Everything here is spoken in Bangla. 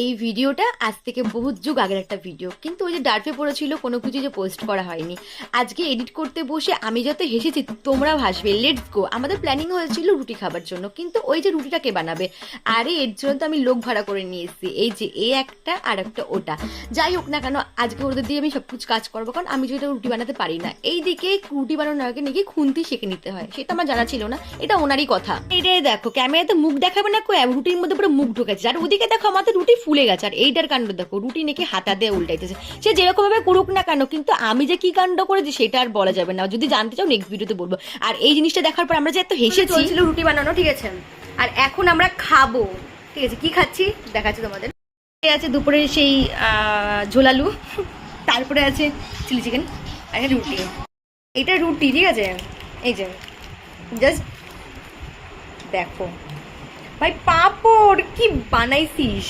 এই ভিডিওটা আজ থেকে বহুত যুগ আগের একটা ভিডিও, কিন্তু ওই যে ডার্ফে পড়েছিল কোনো কিছু যে পোস্ট করা হয়নি। আজকে এডিট করতে বসে আমি যত হেসেছি তোমরাও হাসবে। Let's go. আমাদের প্ল্যানিং হয়েছিল রুটি খাবার জন্য, কিন্তু ওই যে রুটিটা কে বানাবে? আরে এর জন্য তো আমি লোক ভাড়া করে নিয়ে এসেছি। এই যে এ একটা আর একটা ওটা, যাই হোক না কেন আজকে ওদের দিয়ে আমি সব কিছু কাজ করবো, কারণ আমি যেটা রুটি বানাতে পারি না। এইদিকে রুটি বানানোর আগে নাকি খুন্তি শিখে নিতে হয়, সেটা আমার জানা ছিল না, এটা ওনারই কথা। এইটাই দেখো, ক্যামেরাতে মুখ দেখাবে না, রুটির মধ্যে পুরো মুখ ঢুকেছে। আর ওদিকে দেখো আমাদের রুটি ফুলে গেছে। আর এইটার কাণ্ড দেখো, রুটি নাকি হাতা দিয়ে উল্টাইতেছে। সে যেরকম ভাবে করুক না কেন, কিন্তু আমি যে কি কাণ্ড করেছি সেটা আর বলা যাবে না। যদি জানতে চাও নেক্সট ভিডিওতে বলবো। আর এই জিনিসটা দেখার পর আমরা যে এত হেসেছি। চলছিল রুটি বানানো, ঠিক আছে, আর এখন আমরা খাবো। ঠিক আছে, কি খাচ্ছি দেখাচ্ছি তোমাদের। আছে দুপুরে সেই ঝোলালু, তারপরে আছে চিলি চিকেন, আর রুটি। এটা রুটি, ঠিক আছে, এই যে জাস্ট দেখো ভাই, পাঁপড় কি বানাইছিস।